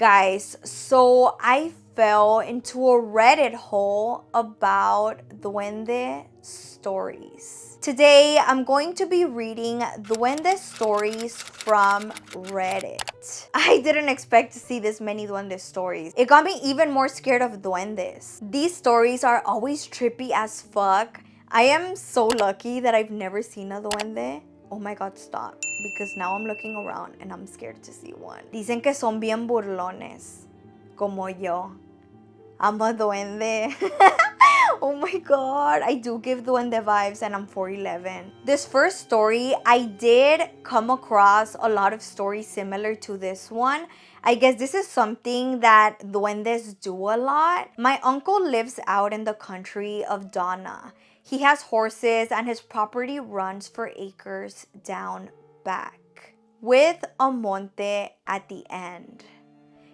Guys, so I fell into a Reddit hole about Duende stories. Today, I'm going to be reading Duende stories from Reddit. I didn't expect to see this many Duende stories. It got me even more scared of Duendes. These stories are always trippy as fuck. I am so lucky that I've never seen a Duende. Oh my god, stop. Because now I'm looking around and I'm scared to see one. Dicen que son bien burlones. Como yo. I'm a duende. Oh my god, I do give duende vibes and I'm 4'11". This first story, I did come across a lot of stories similar to this one. I guess this is something that duendes do a lot. My uncle lives out in the country of Donna. He has horses and his property runs for acres down back, with a monte at the end.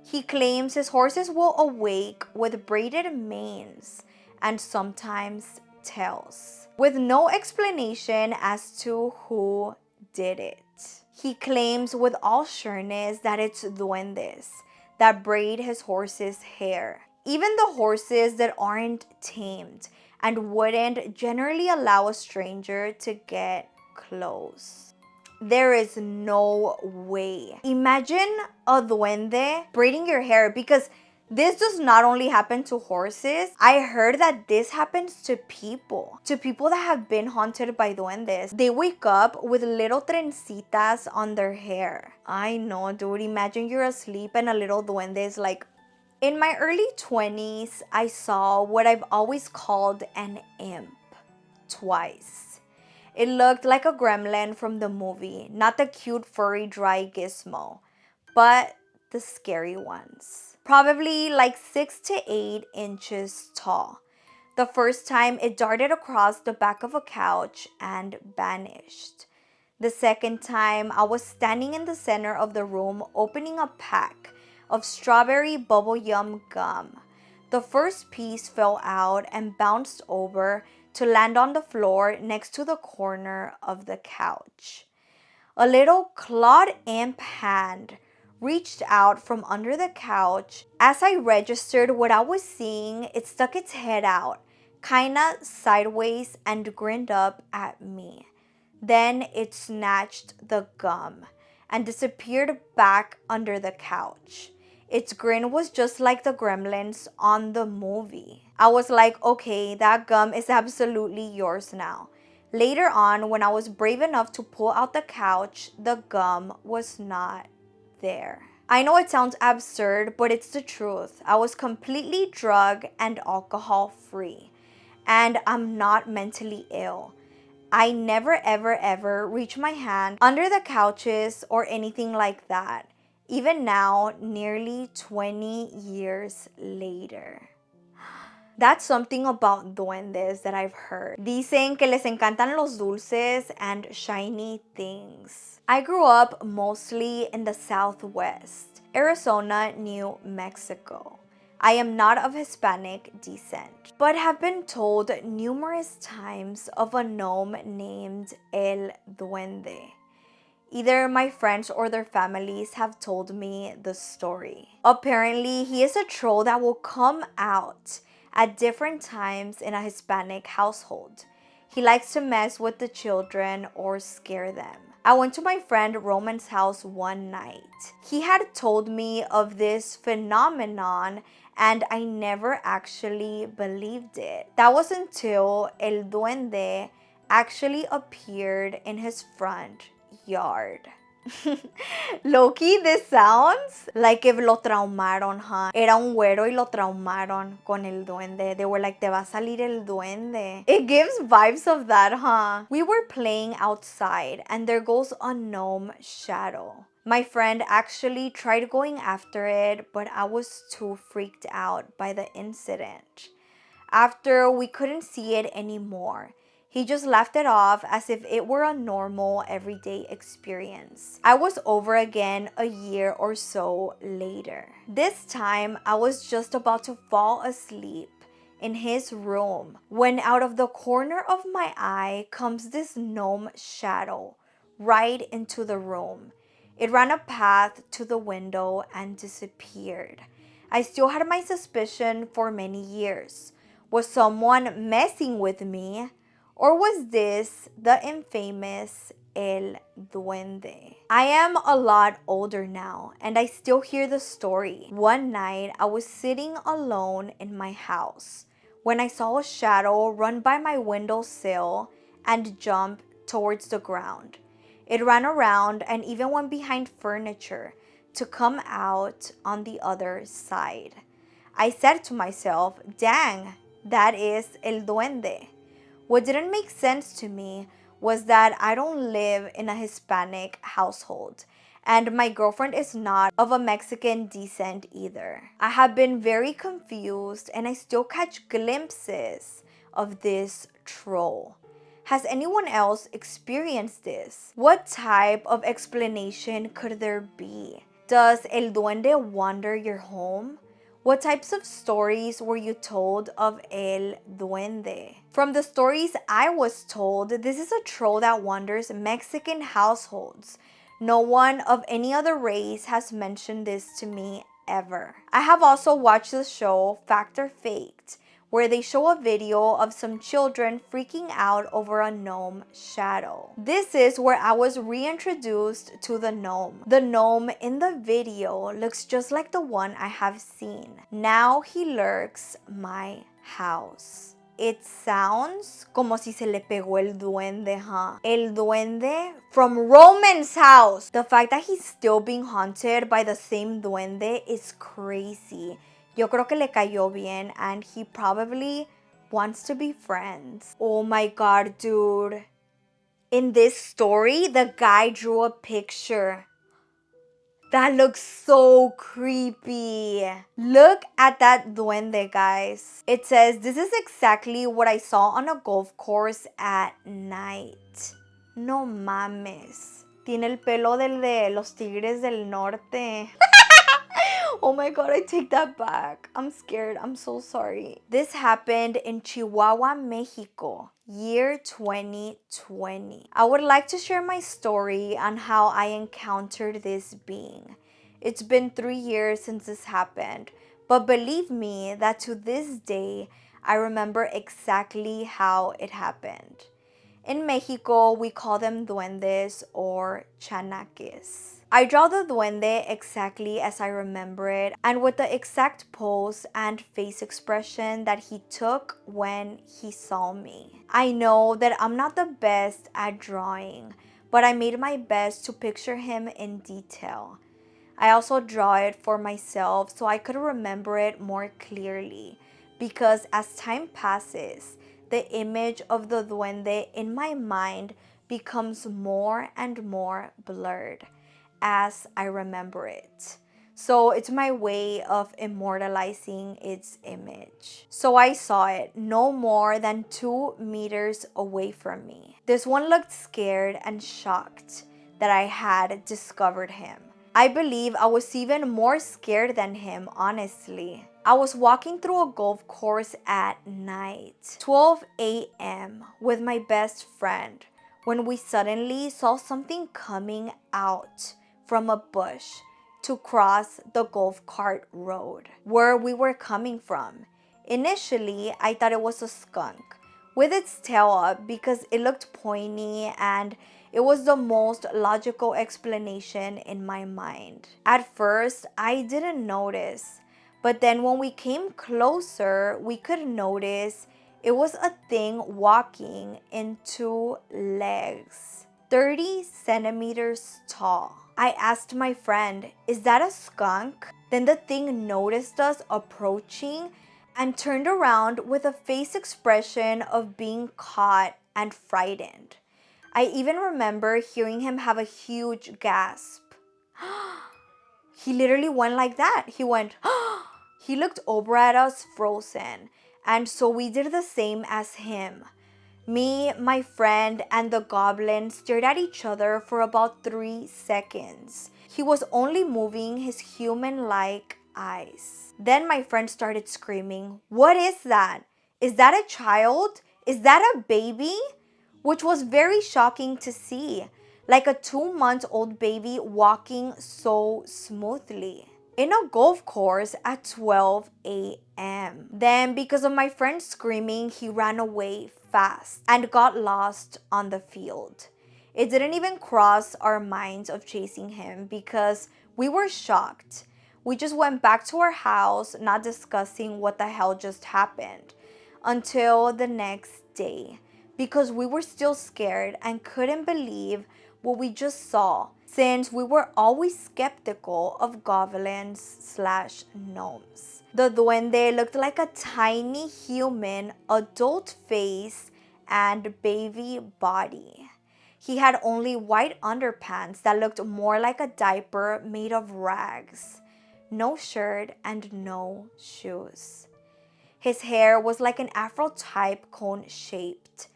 He claims his horses will awake with braided manes and sometimes tails, with no explanation as to who did it. He claims with all sureness that it's duendes that braid his horses' hair. Even the horses that aren't tamed and wouldn't generally allow a stranger to get close. There is no way. Imagine a duende braiding your hair, because this does not only happen to horses. I heard that this happens to people that have been haunted by duendes. They wake up with little trencitas on their hair. I know, dude. Imagine you're asleep and a little duende is like... In my early 20s, I saw what I've always called an imp twice. It looked like a gremlin from the movie, not the cute furry dry gizmo, but the scary ones. Probably like 6 to 8 inches tall. The first time it darted across the back of a couch and vanished. The second time I was standing in the center of the room opening a pack of strawberry bubble yum gum. The first piece fell out and bounced over to land on the floor next to the corner of the couch. A little clawed imp hand reached out from under the couch. As I registered what I was seeing, it stuck its head out, kinda sideways, and grinned up at me. Then it snatched the gum and disappeared back under the couch. Its grin was just like the gremlins on the movie. I was like, okay, that gum is absolutely yours now. Later on, when I was brave enough to pull out the couch, the gum was not there. I know it sounds absurd, but it's the truth. I was completely drug and alcohol free, and I'm not mentally ill. I never ever reach my hand under the couches or anything like that. Even now, nearly 20 years later. That's something about duendes that I've heard. Dicen que les encantan los dulces and shiny things. I grew up mostly in the Southwest, Arizona, New Mexico. I am not of Hispanic descent, but have been told numerous times of a gnome named El Duende. Either my friends or their families have told me the story. Apparently, he is a troll that will come out at different times in a Hispanic household. He likes to mess with the children or scare them. I went to my friend Roman's house one night. He had told me of this phenomenon and I never actually believed it. That was until El Duende actually appeared in his front yard. Loki, this sounds like if lo traumaron, huh? Era un güero y lo traumaron con el duende. They were like, te va a salir el duende. It gives vibes of that, huh? We were playing outside and there goes a gnome shadow. My friend actually tried going after it, but I was too freaked out by the incident. After we couldn't see it anymore, he just laughed it off as if it were a normal everyday experience. I was over again a year or so later. This time, I was just about to fall asleep in his room when out of the corner of my eye comes this gnome shadow right into the room. It ran a path to the window and disappeared. I still had my suspicion for many years. Was someone messing with me? Or was this the infamous El Duende? I am a lot older now and I still hear the story. One night I was sitting alone in my house when I saw a shadow run by my windowsill and jump towards the ground. It ran around and even went behind furniture to come out on the other side. I said to myself, dang, that is El Duende. What didn't make sense to me was that I don't live in a Hispanic household and my girlfriend is not of a Mexican descent either. I have been very confused and I still catch glimpses of this troll. Has anyone else experienced this? What type of explanation could there be? Does El Duende wander your home? What types of stories were you told of El Duende? From the stories I was told, this is a troll that wanders Mexican households. No one of any other race has mentioned this to me ever. I have also watched the show Fact or Faked, where they show a video of some children freaking out over a gnome shadow. This is where I was reintroduced to the gnome. The gnome in the video looks just like the one I have seen. Now he lurks my house. It sounds como si se le pegó el duende, huh? El duende from Roman's house. The fact that he's still being haunted by the same duende is crazy. Yo creo que le cayó bien and he probably wants to be friends. Oh my god, dude. In this story, the guy drew a picture. That looks so creepy. Look at that duende, guys. It says, this is exactly what I saw on a golf course at night. No mames. Tiene el pelo del de los Tigres del Norte. Oh my god, I take that back. I'm scared. I'm so sorry. This happened in Chihuahua, Mexico, year 2020. I would like to share my story on how I encountered this being. It's been 3 years since this happened, but believe me that to this day, I remember exactly how it happened. In Mexico, we call them duendes or chanaques. I draw the duende exactly as I remember it and with the exact pose and face expression that he took when he saw me. I know that I'm not the best at drawing, but I made my best to picture him in detail. I also draw it for myself so I could remember it more clearly because as time passes, the image of the duende in my mind becomes more and more blurred as I remember it. So it's my way of immortalizing its image. So I saw it no more than 2 meters away from me. This one looked scared and shocked that I had discovered him. I believe I was even more scared than him, honestly. I was walking through a golf course at night, 12 a.m. with my best friend, when we suddenly saw something coming out from a bush to cross the golf cart road where we were coming from. Initially, I thought it was a skunk with its tail up because it looked pointy and it was the most logical explanation in my mind. At first, I didn't notice, but then when we came closer, we could notice it was a thing walking in 2 legs, 30 centimeters tall. I asked my friend, is that a skunk? Then the thing noticed us approaching and turned around with a face expression of being caught and frightened. I even remember hearing him have a huge gasp. He literally went like that. He went, he looked over at us frozen. And so we did the same as him. Me, my friend, and the goblin stared at each other for about 3 seconds. He was only moving his human-like eyes. Then my friend started screaming, "What is that? Is that a child? Is that a baby?" Which was very shocking to see. like a 2-month-old baby walking so smoothly in a golf course at 12 a.m. Then, because of my friend screaming, he ran away fast and got lost on the field. It didn't even cross our minds of chasing him because we were shocked. We just went back to our house, not discussing what the hell just happened until the next day because we were still scared and couldn't believe what we just saw, since we were always skeptical of goblins slash gnomes. The duende looked like a tiny human adult face and baby body. He had only white underpants that looked more like a diaper made of rags, no shirt, and no shoes. His hair was like an afro type cone shaped,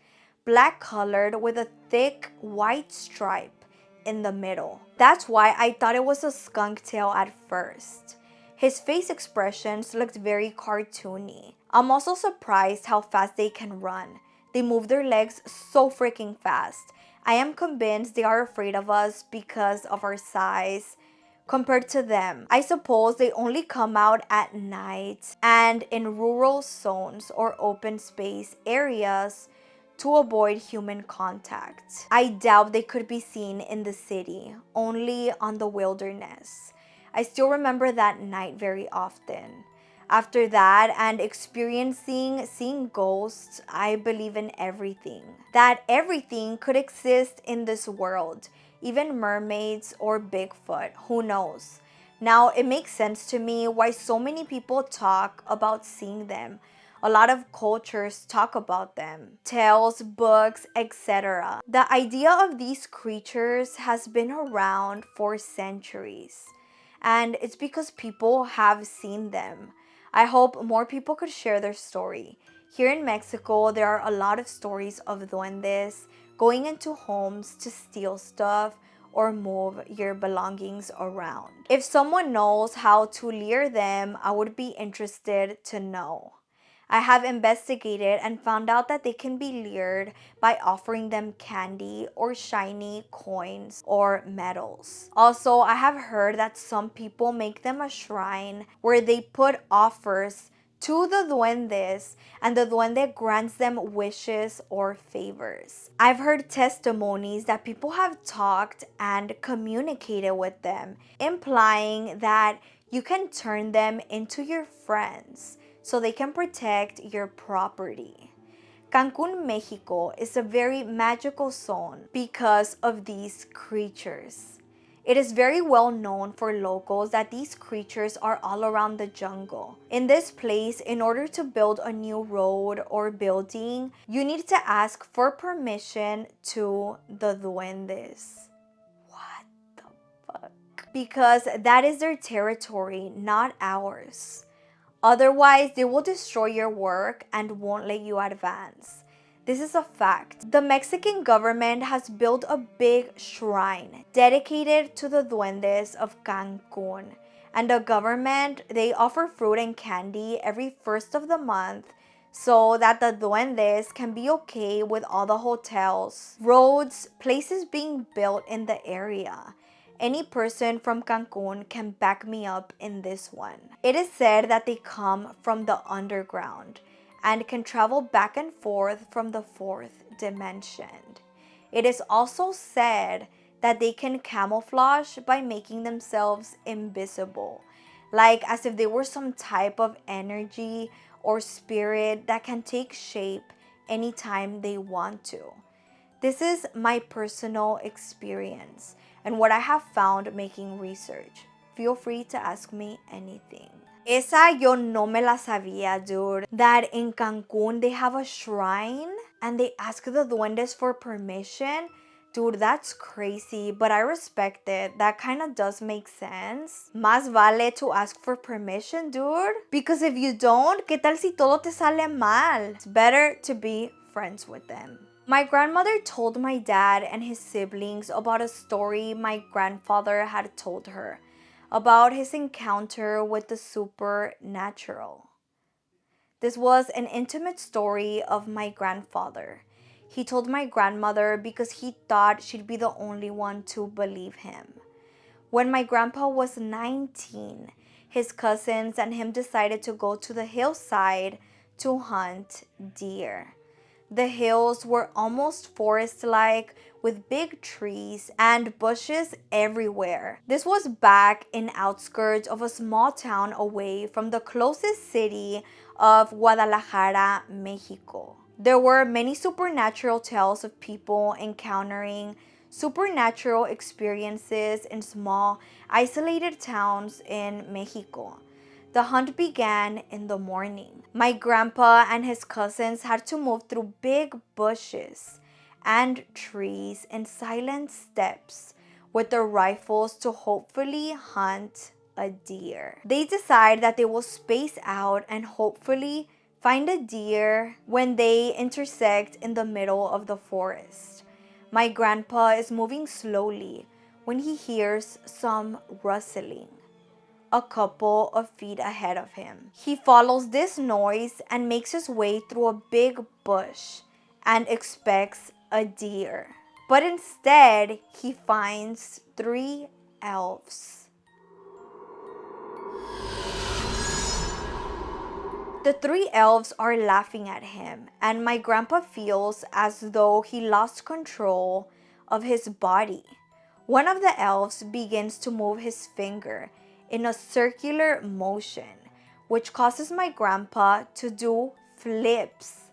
black colored with a thick white stripe in the middle. That's why I thought it was a skunk tail at first. His face expressions looked very cartoony. I'm also surprised how fast they can run. They move their legs so freaking fast. I am convinced they are afraid of us because of our size compared to them. I suppose they only come out at night and in rural zones or open space areas to avoid human contact. I doubt they could be seen in the city, only on the wilderness. I still remember that night very often. After that and experiencing seeing ghosts, I believe in everything. That everything could exist in this world, even mermaids or Bigfoot, who knows? Now, it makes sense to me why so many people talk about seeing them. A lot of cultures talk about them, tales, books, etc. The idea of these creatures has been around for centuries, and it's because people have seen them. I hope more people could share their story. Here in Mexico, there are a lot of stories of duendes going into homes to steal stuff or move your belongings around. If someone knows how to lure them, I would be interested to know. I have investigated and found out that they can be lured by offering them candy or shiny coins or medals. Also, I have heard that some people make them a shrine where they put offers to the duendes and the duende grants them wishes or favors. I've heard testimonies that people have talked and communicated with them, implying that you can turn them into your friends so they can protect your property. Cancun, Mexico is a very magical zone because of these creatures. It is very well known for locals that these creatures are all around the jungle. In this place, in order to build a new road or building, you need to ask for permission to the duendes. What the fuck? Because that is their territory, not ours. Otherwise, they will destroy your work and won't let you advance. This is a fact. The Mexican government has built a big shrine dedicated to the duendes of Cancun. And the government, they offer fruit and candy every first of the month so that the duendes can be okay with all the hotels, roads, places being built in the area. Any person from Cancun can back me up in this one. It is said that they come from the underground and can travel back and forth from the fourth dimension. It is also said that they can camouflage by making themselves invisible, like as if they were some type of energy or spirit that can take shape anytime they want to. This is my personal experience and what I have found making research. Feel free to ask me anything. Esa yo no me la sabía, dude. That in Cancun they have a shrine and they ask the duendes for permission. Dude, that's crazy, but I respect it. That kind of does make sense. Más vale to ask for permission, dude. Because if you don't, ¿qué tal si todo te sale mal? It's better to be friends with them. My grandmother told my dad and his siblings about a story my grandfather had told her about his encounter with the supernatural. This was an intimate story of my grandfather. He told my grandmother because he thought she'd be the only one to believe him. When my grandpa was 19, his cousins and him decided to go to the hillside to hunt deer. The hills were almost forest-like with big trees and bushes everywhere. This was back in outskirts of a small town away from the closest city of Guadalajara, Mexico. There were many supernatural tales of people encountering supernatural experiences in small, isolated towns in Mexico. The hunt began in the morning. My grandpa and his cousins had to move through big bushes and trees in silent steps with their rifles to hopefully hunt a deer. They decide that they will space out and hopefully find a deer when they intersect in the middle of the forest. My grandpa is moving slowly when he hears some rustling a couple of feet ahead of him. He follows this noise and makes his way through a big bush and expects a deer. But instead, he finds three elves. The three elves are laughing at him, and my grandpa feels as though he lost control of his body. One of the elves begins to move his finger in a circular motion, which causes my grandpa to do flips.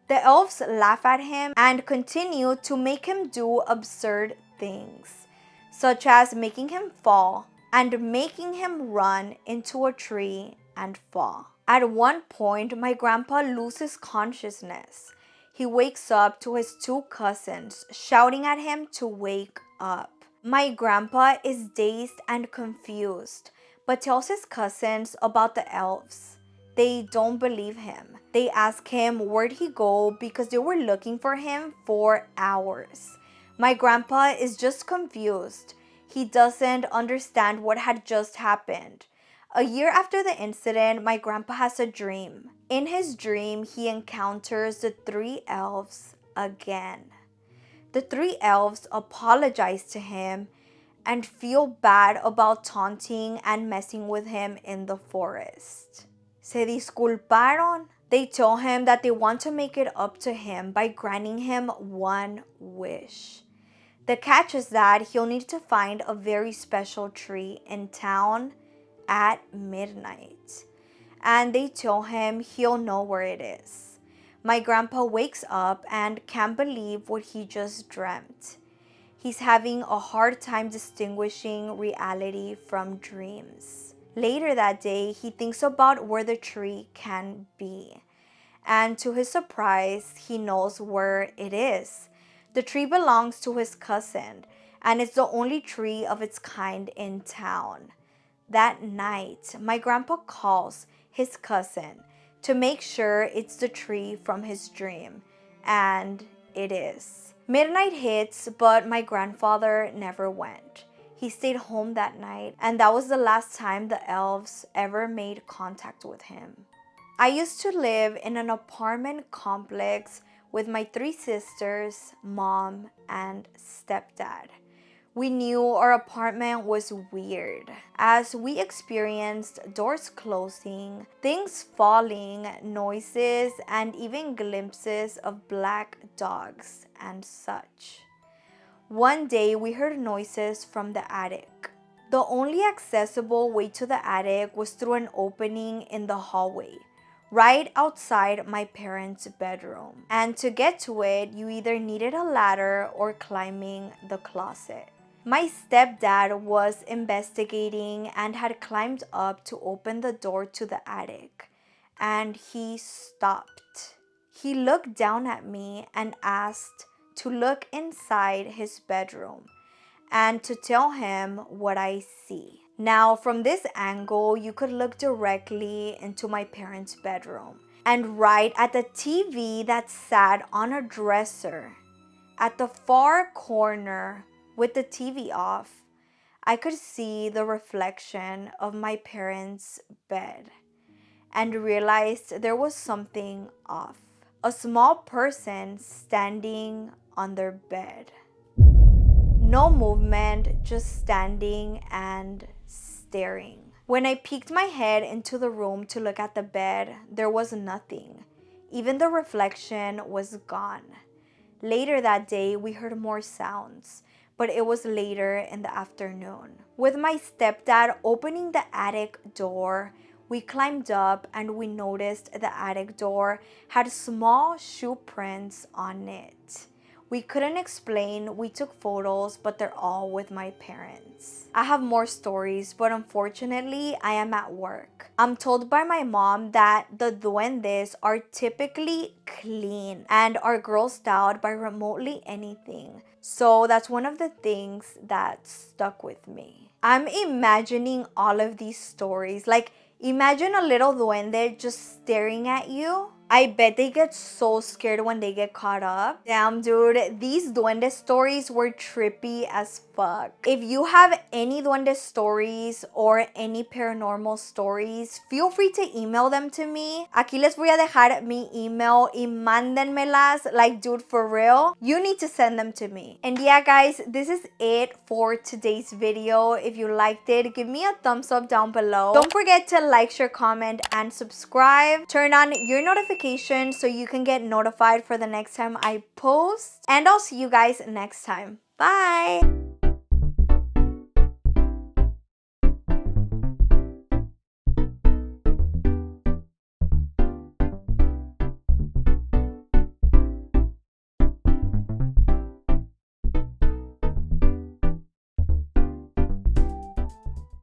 The elves laugh at him and continue to make him do absurd things, such as making him fall and making him run into a tree and fall. At one point, my grandpa loses consciousness. He wakes up to his two cousins shouting at him to wake up. My grandpa is dazed and confused, but tells his cousins about the elves. They don't believe him. They ask him where'd he go because they were looking for him for hours. My grandpa is just confused. He doesn't understand what had just happened. A year after the incident, my grandpa has a dream. In his dream, he encounters the three elves again. The three elves apologize to him and feel bad about taunting and messing with him in the forest. Se disculparon. They tell him that they want to make it up to him by granting him one wish. The catch is that he'll need to find a very special tree in town at midnight. And they tell him he'll know where it is. My grandpa wakes up and can't believe what he just dreamt. He's having a hard time distinguishing reality from dreams. Later that day, he thinks about where the tree can be. And to his surprise, he knows where it is. The tree belongs to his cousin, and it's the only tree of its kind in town. That night, my grandpa calls his cousin to make sure it's the tree from his dream, and it is. Midnight hits, but my grandfather never went. He stayed home that night, and that was the last time the elves ever made contact with him. I used to live in an apartment complex with my three sisters, mom, and stepdad. We knew our apartment was weird as we experienced doors closing, things falling, noises, and even glimpses of black dogs and such. One day we heard noises from the attic. The only accessible way to the attic was through an opening in the hallway, right outside my parents' bedroom. And to get to it, you either needed a ladder or climbing the closet. My stepdad was investigating and had climbed up to open the door to the attic, and he stopped. He looked down at me and asked to look inside his bedroom and to tell him what I see. Now, from this angle, you could look directly into my parents' bedroom, and right at the TV that sat on a dresser at the far corner with the TV off, I could see the reflection of my parents' bed and realized there was something off. a small person standing on their bed. No movement, just standing and staring. When I peeked my head into the room to look at the bed, there was nothing. Even the reflection was gone. Later that day, we heard more sounds, but it was later in the afternoon. With my stepdad opening the attic door, we climbed up and we noticed the attic door had small shoe prints on it. We couldn't explain, we took photos, but they're all with my parents. I have more stories, but unfortunately, I am at work. I'm told by my mom that the duendes are typically clean and are grossed out by remotely anything. So that's one of the things that stuck with me. I'm imagining all of these stories. Like, imagine a little duende just staring at you. I bet they get so scared when they get caught up. Damn, dude, these duende stories were trippy as fuck. If you have any duende stories or any paranormal stories, feel free to email them to me. Aquí les voy a dejar mi email y mándenmelas. Like, dude, for real, you need to send them to me. And yeah, guys, this is it for today's video. If you liked it, give me a thumbs up down below. Don't forget to like, share, comment, and subscribe. Turn on your notifications so you can get notified for the next time I post. And I'll see you guys next time. Bye!